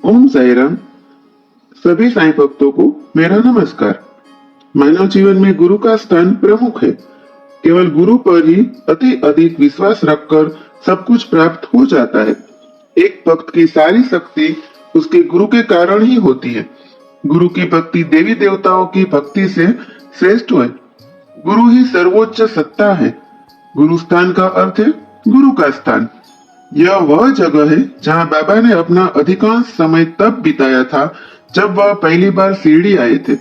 ओम साई राम। सभी साईं भक्तों को मेरा नमस्कार। मानव जीवन में गुरु का स्थान प्रमुख है। केवल गुरु पर ही अति अधिक विश्वास रखकर सब कुछ प्राप्त हो जाता है। एक भक्त की सारी शक्ति उसके गुरु के कारण ही होती है। गुरु की भक्ति देवी देवताओं की भक्ति से श्रेष्ठ है। गुरु ही सर्वोच्च सत्ता है। गुरु स्थान का अर्थ है गुरु का स्थान। यह वह जगह है जहाँ बाबा ने अपना अधिकांश समय तब बिताया था जब वह पहली बार शिरडी आए थे,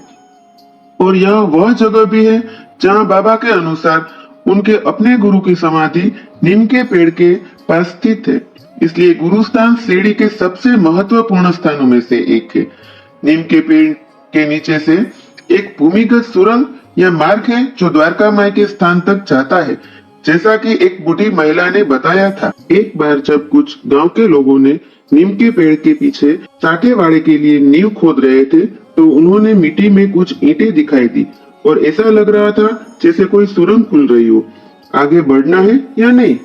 और यह वह जगह भी है जहाँ बाबा के अनुसार उनके अपने गुरु की समाधि नीम के पेड़ के पास स्थित है। इसलिए गुरु स्थान शिरडी के सबसे महत्वपूर्ण स्थानों में से एक है। नीम के पेड़ के नीचे से एक भूमिगत सुरंग या मार्ग है जो द्वारका माई के स्थान तक जाता है, जैसा कि एक बूढ़ी महिला ने बताया था। एक बार जब कुछ गांव के लोगों ने नीम के पेड़ के पीछे साठेवाड़े के लिए नींव खोद रहे थे, तो उन्होंने मिट्टी में कुछ ईंटें दिखाई दी और ऐसा लग रहा था जैसे कोई सुरंग खुल रही हो। आगे बढ़ना है या नहीं,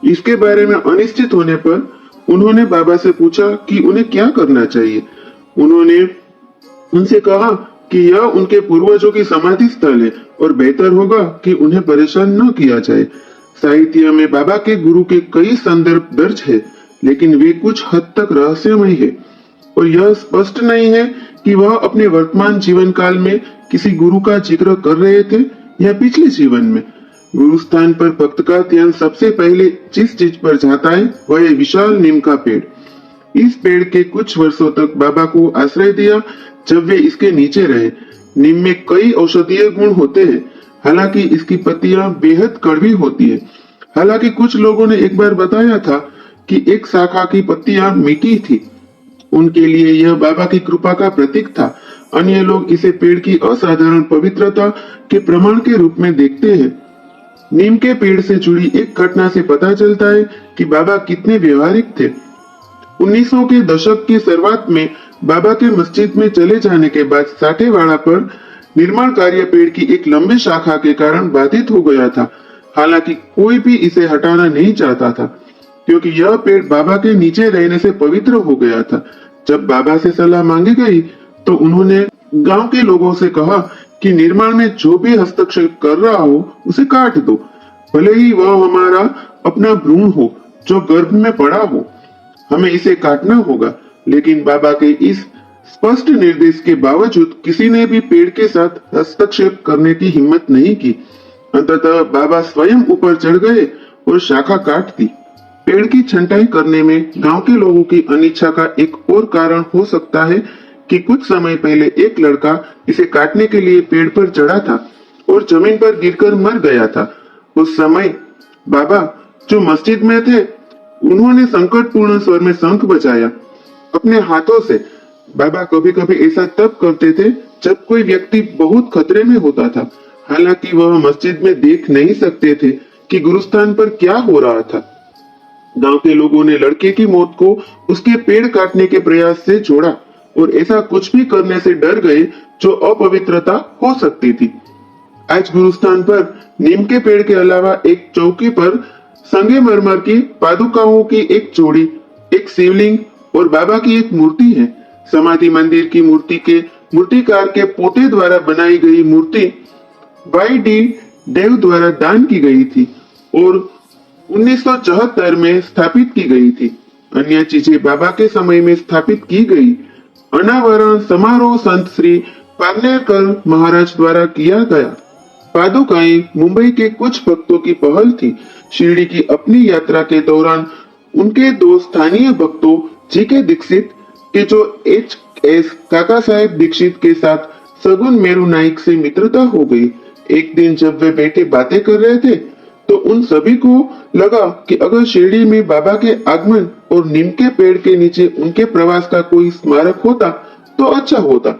इसके बारे में अनिश्चित होने पर उन्होंने बाबा से पूछा कि उन्हें क्या करना चाहिए। उन्होंने उनसे कहा कि यह उनके पूर्वजों की समाधि स्थल है और बेहतर होगा कि उन्हें परेशान न किया जाए। साहित्य में बाबा के गुरु के कई संदर्भ दर्ज है, लेकिन वे कुछ हद तक रहस्यमय है और यह स्पष्ट नहीं है कि वह अपने वर्तमान जीवन काल में किसी गुरु का जिक्र कर रहे थे या पिछले जीवन में। गुरु स्थान पर भक्त का ध्यान सबसे पहले जिस चीज पर जाता है वह है विशाल नीम का पेड़। इस पेड़ के कुछ वर्षों तक बाबा को आश्रय दिया जब वे इसके नीचे रहे। नीम में कई औषधीय गुण होते हैं, हालांकि इसकी पत्तियां बेहद कड़वी होती है। हालांकि कुछ लोगों ने एक बार बताया था कि एक शाखा की पत्तियां मीठी थी। उनके लिए यह बाबा की कृपा का प्रतीक था। अन्य लोग इसे पेड़ की असाधारण पवित्रता के प्रमाण के रूप में देखते हैं। नीम के पेड़ से जुड़ी एक घटना से पता चलता है कि बाबा कितने व्यवहारिक थे। 1900 के दशक की शुरुआत में बाबा के मस्जिद में चले जाने के बाद साठेवाड़ा पर निर्माण कार्य पेड़ की एक लंबी शाखा के कारण बाधित हो गया था। हालांकि कोई भी इसे हटाना नहीं चाहता था, क्योंकि यह पेड़ बाबा के नीचे रहने से पवित्र हो गया था। जब बाबा से सलाह मांगी गई तो उन्होंने गांव के लोगों से कहा कि निर्माण में जो भी हस्तक्षेप कर रहा हो उसे काट दो, भले ही वह हमारा अपना भ्रूण हो जो गर्भ में पड़ा हो, हमें इसे काटना होगा। लेकिन बाबा के इस स्पष्ट निर्देश के बावजूद किसी ने भी पेड़ के साथ हस्तक्षेप करने की हिम्मत नहीं की। अंततः बाबा स्वयं ऊपर चढ़ गए और शाखा काट दी। पेड़ की छंटाई करने में गांव के लोगों की अनिच्छा का एक और कारण हो सकता है कि कुछ समय पहले एक लड़का इसे काटने के लिए पेड़ पर चढ़ा था और जमीन पर गिरकर मर गया था। उस समय बाबा जो मस्जिद में थे, उन्होंने संकटपूर्ण स्वर में शंख बजाया अपने हाथों से। बाबा कभी कभी ऐसा तब करते थे जब कोई व्यक्ति बहुत खतरे में होता था। हालांकि वह मस्जिद में देख नहीं सकते थे कि गुरुस्थान पर क्या हो रहा था। गांव के लोगों ने लड़के की मौत को उसके पेड़ काटने के प्रयास से जोड़ा और ऐसा कुछ भी करने से डर गए जो अपवित्रता हो सकती थी। आज गुरुस्थान पर नीम के पेड़ के अलावा एक चौकी पर संगमरमर की पादुकाओं की एक जोड़ी, एक शिवलिंग और बाबा की एक मूर्ति है। समाधि मंदिर की मूर्ति के मूर्तिकार के पोते द्वारा बनाई गई मूर्ति वाई.डी. देव द्वारा दान की गई थी और 1974 में स्थापित की गई थी। अन्य चीजें बाबा के समय में स्थापित की गई। अनावरण समारोह संत श्री पारनेकर महाराज द्वारा किया गया। पादुकाएं मुंबई के कुछ भक्तों की पहल थी। शिरडी की अपनी यात्रा के दौरान उनके दो स्थानीय भक्तों जी.के. दीक्षित के जो H.S. काका साहेब दीक्षित के साथ सगुन मेरू नाइक से मित्रता हो गई। एक दिन जब वे बैठे बातें कर रहे थे तो उन सभी को लगा कि अगर शिरडी में बाबा के आगमन और नीम के पेड़ के नीचे उनके प्रवास का कोई स्मारक होता तो अच्छा होता।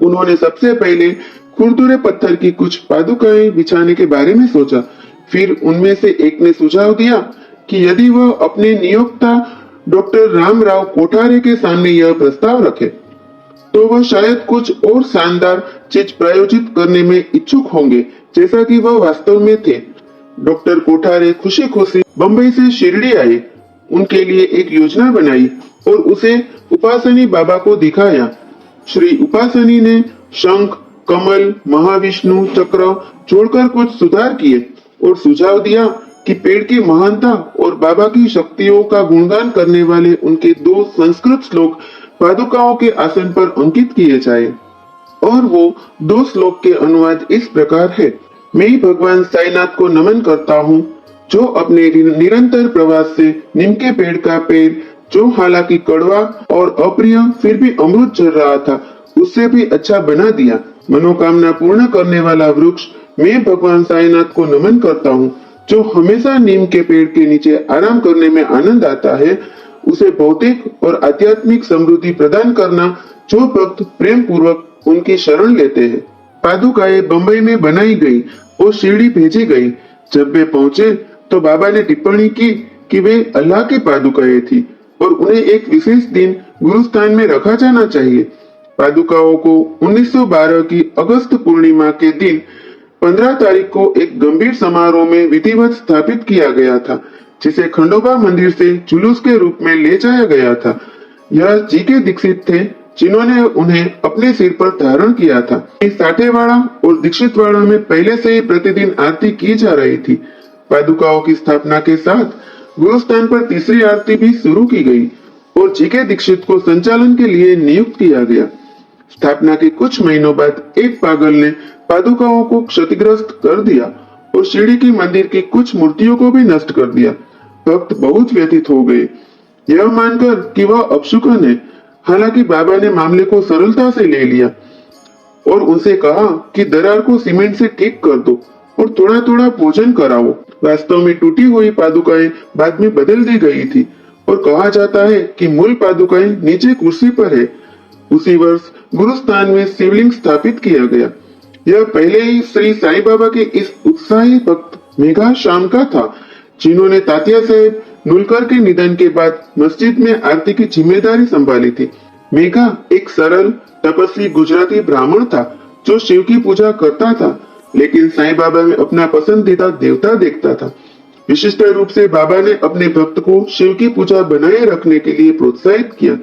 उन्होंने सबसे पहले खुरदुरे पत्थर की कुछ पादुकाएं बिछाने के बारे में सोचा। फिर उनमें से एक ने सुझाव दिया कि यदि वह अपने नियोक्ता डॉक्टर रामराव कोठारे के सामने यह प्रस्ताव रखे तो वह शायद कुछ और शानदार चीज प्रायोजित करने में इच्छुक होंगे, जैसा कि वह वास्तव में थे। डॉक्टर कोठारे खुशी खुशी बंबई से शिरडी आए, उनके लिए एक योजना बनाई और उसे उपासनी बाबा को दिखाया। श्री उपासनी ने शंख, कमल, महाविष्णु चक्र जोड़कर कुछ सुधार किए और सुझाव दिया कि पेड़ की महानता और बाबा की शक्तियों का गुणगान करने वाले उनके 2 संस्कृत श्लोक पादुकाओं के आसन पर अंकित किए जाए। और वो 2 श्लोक के अनुवाद इस प्रकार है। मैं भगवान साईनाथ को नमन करता हूँ, जो अपने निरंतर प्रवास से नीम के पेड़ का पेड़, जो हालांकि कड़वा और अप्रिय फिर भी अमृत झर रहा था, उससे भी अच्छा बना दिया। मनोकामना पूर्ण करने वाला वृक्ष मैं भगवान साईनाथ को नमन करता हूँ, जो हमेशा नीम के पेड़ के नीचे आराम करने में आनंद आता है। उसे भौतिक और आध्यात्मिक समृद्धि प्रदान करना, जो भक्त प्रेम पूर्वक उनकी शरण लेते हैं। पादुकाएं बंबई में बनाई गई और शिरडी भेजी गई। जब वे पहुंचे तो बाबा ने टिप्पणी की कि वे अल्लाह की पादुकाएं थी और उन्हें एक विशेष दिन गुरुस्थान में रखा जाना चाहिए। पादुकाओं को 1912 की अगस्त पूर्णिमा के दिन 15 तारीख को एक गंभीर समारोह में विधिवत स्थापित किया गया था, जिसे खंडोबा मंदिर से जुलूस के रूप में ले जाया गया था। यह जीके दीक्षित थे, जिन्होंने उन्हें अपने सिर पर धारण किया था। साठेवाड़ा और दीक्षितवाड़ा में पहले से ही प्रतिदिन आरती की जा रही थी। पादुकाओं की स्थापना के साथ गुरुस्थान पर तीसरी आरती भी शुरू की गई और जीके दीक्षित को संचालन के लिए नियुक्त किया गया। स्थापना के कुछ महीनों बाद एक पागल ने पादुकाओं को क्षतिग्रस्त कर दिया और शिरडी की मंदिर की कुछ मूर्तियों को भी नष्ट कर दिया। भक्त बहुत व्यथित हो गए, यह मानकर कि वह अपशुकन है। हालांकि बाबा ने मामले को सरलता से ले लिया और उनसे कहा कि दरार को सीमेंट से ठीक कर दो और थोड़ा थोड़ा भोजन कराओ। वास्तव में टूटी हुई पादुकाएं बाद में बदल दी गई थी और कहा जाता है कि मूल पादुकाएं नीचे कुर्सी पर है। उसी वर्ष गुरुस्थान में शिवलिंग स्थापित किया गया। यह पहले ही श्री साईं बाबा के इस उत्साही भक्त मेघा शाम का था, जिन्होंने तात्या साहेब नुलकर के निधन के बाद मस्जिद में आरती की जिम्मेदारी संभाली थी। मेघा एक सरल तपस्वी गुजराती ब्राह्मण था, जो शिव की पूजा करता था, लेकिन साईं बाबा में अपना पसंदीदा देवता देखता था। विशिष्ट रूप से बाबा ने अपने भक्त को शिव की पूजा बनाए रखने के लिए प्रोत्साहित किया।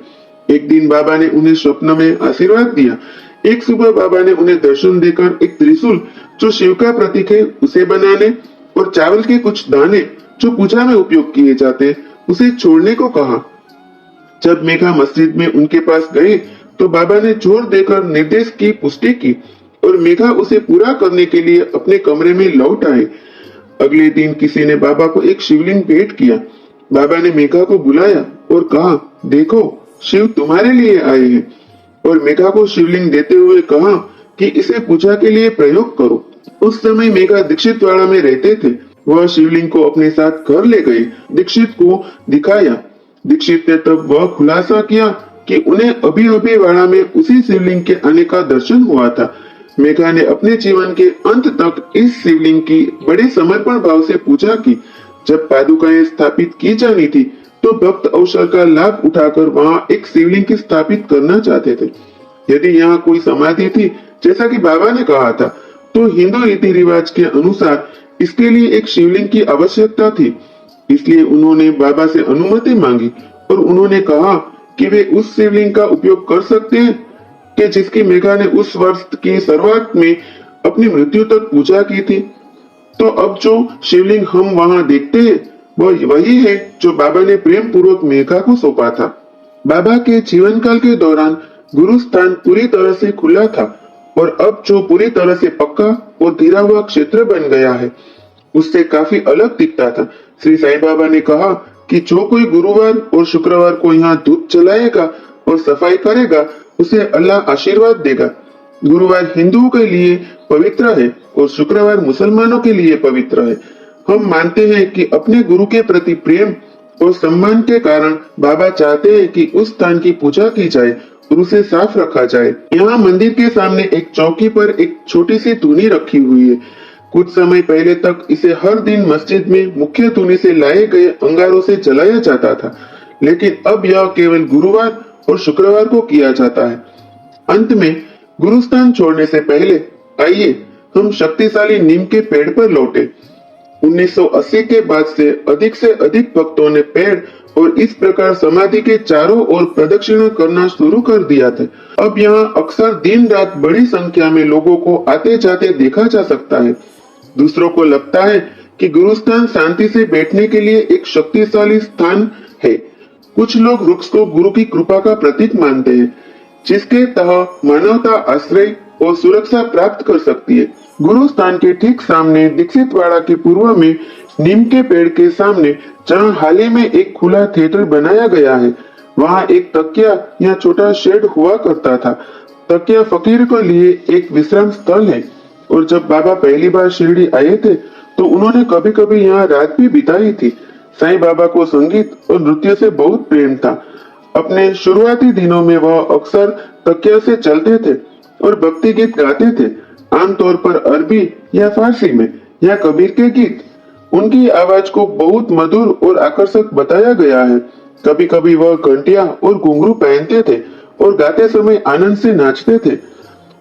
एक दिन बाबा ने उन्हें स्वप्न में आशीर्वाद दिया। एक सुबह बाबा ने उन्हें दर्शन देकर एक त्रिशूल, जो शिव का प्रतीक है, उसे बनाने और चावल के कुछ दाने, जो पूजा में उपयोग किए जाते, उसे छोड़ने को कहा। जब मेघा मस्जिद में उनके पास गए तो बाबा ने जोर देकर निर्देश की पुष्टि की और मेघा उसे पूरा करने के लिए अपने कमरे में लौट आए। अगले दिन किसी ने बाबा को एक शिवलिंग भेंट किया। बाबा ने मेघा को बुलाया और कहा, देखो शिव तुम्हारे लिए आए हैं, और मेघा को शिवलिंग देते हुए कहा कि इसे पूजा के लिए प्रयोग करो। उस समय मेघा दीक्षितवाड़ा में रहते थे। वह शिवलिंग को अपने साथ घर ले गए, दीक्षित को दिखाया। दीक्षित ने तब वह खुलासा किया कि उन्हें अभी अभी वाड़ा में उसी शिवलिंग के आने का दर्शन हुआ था। मेघा ने अपने जीवन के अंत तक इस शिवलिंग की बड़े समर्पण भाव से पूजा की। जब पादुकाएं स्थापित की जानी थी तो भक्त अवसर का लाभ उठाकर वहां एक शिवलिंग की स्थापित करना चाहते थे। यदि यहाँ कोई समाधि थी, जैसा कि बाबा ने कहा था, तो हिंदू रीति रिवाज के अनुसार इसके लिए एक शिवलिंग की आवश्यकता थी। इसलिए उन्होंने बाबा से अनुमति मांगी और उन्होंने कहा कि वे उस शिवलिंग का उपयोग कर सकते हैं कि जिसकी मेघा ने उस वर्ष की शुरुआत में अपनी मृत्यु तक पूजा की थी। तो अब जो शिवलिंग हम वहां देखते हैं वह वही है जो बाबा ने प्रेम पूर्वक मेघा को सौंपा था। बाबा के जीवन काल के दौरान गुरु स्थान पूरी तरह से खुला था और अब जो पूरी तरह से पक्का और घिरा हुआ क्षेत्र बन गया है, उससे काफी अलग दिखता था। श्री साईं बाबा ने कहा कि जो कोई गुरुवार और शुक्रवार को यहाँ धूप जलाएगा और सफाई करेगा, उसे अल्लाह आशीर्वाद देगा। गुरुवार हिंदुओं के लिए पवित्र है और शुक्रवार मुसलमानों के लिए पवित्र है। हम मानते हैं कि अपने गुरु के प्रति प्रेम और सम्मान के कारण बाबा चाहते हैं कि उस स्थान की पूजा की जाए और उसे साफ रखा जाए। यहाँ मंदिर के सामने एक चौकी पर एक छोटी सी धुनी रखी हुई है। कुछ समय पहले तक इसे हर दिन मस्जिद में मुख्य धुनी से लाए गए अंगारों से जलाया जाता था, लेकिन अब यह केवल गुरुवार और शुक्रवार को किया जाता है। अंत में गुरुस्थान छोड़ने से पहले आइए हम शक्तिशाली नीम के पेड़ पर लौटे। 1980 के बाद से अधिक भक्तों ने पेड़ और इस प्रकार समाधि के चारों ओर प्रदक्षिणा करना शुरू कर दिया था। अब यहाँ अक्सर दिन रात बड़ी संख्या में लोगों को आते जाते देखा जा सकता है। दूसरों को लगता है कि गुरुस्थान शांति से बैठने के लिए एक शक्तिशाली स्थान है। कुछ लोग वृक्ष को गुरु की कृपा का प्रतीक मानते हैं, जिसके तहत मानवता आश्रय और सुरक्षा प्राप्त कर सकती है। गुरु स्थान के ठीक सामने दीक्षितवाड़ा के पूर्व में नीम के पेड़ के सामने, जहाँ हाल ही में एक खुला थिएटर बनाया गया है, वहाँ एक तकिया या छोटा शेड हुआ करता था। तकिया फकीर के लिए एक विश्राम स्थल है और जब बाबा पहली बार शिरडी आए थे तो उन्होंने कभी कभी यहाँ रात भी बिताई थी। साईं बाबा को संगीत और नृत्य से बहुत प्रेम था। अपने शुरुआती दिनों में वह अक्सर तकिया से चलते थे और भक्ति गीत गाते थे, आमतौर पर अरबी या फारसी में या कबीर के गीत। उनकी आवाज को बहुत मधुर और आकर्षक बताया गया है। कभी कभी वह घंटिया और घुंघरू पहनते थे और गाते समय आनंद से नाचते थे।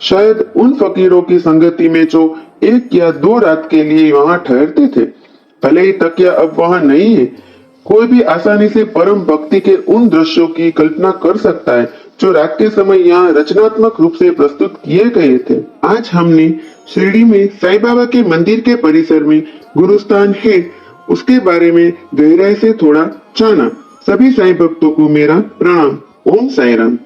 शायद उन फकीरों की संगति में जो 1 या 2 रात के लिए वहां ठहरते थे। भले ही तकिया अब वहां नहीं है, कोई भी आसानी से परम भक्ति के उन दृश्यों की कल्पना कर सकता है जो रात के समय यहाँ रचनात्मक रूप से प्रस्तुत किए गए थे। आज हमने शिरडी में साईं बाबा के मंदिर के परिसर में गुरुस्थान है, उसके बारे में गहराई से थोड़ा जाना। सभी साईं भक्तों को मेरा प्रणाम। ओम साईं राम।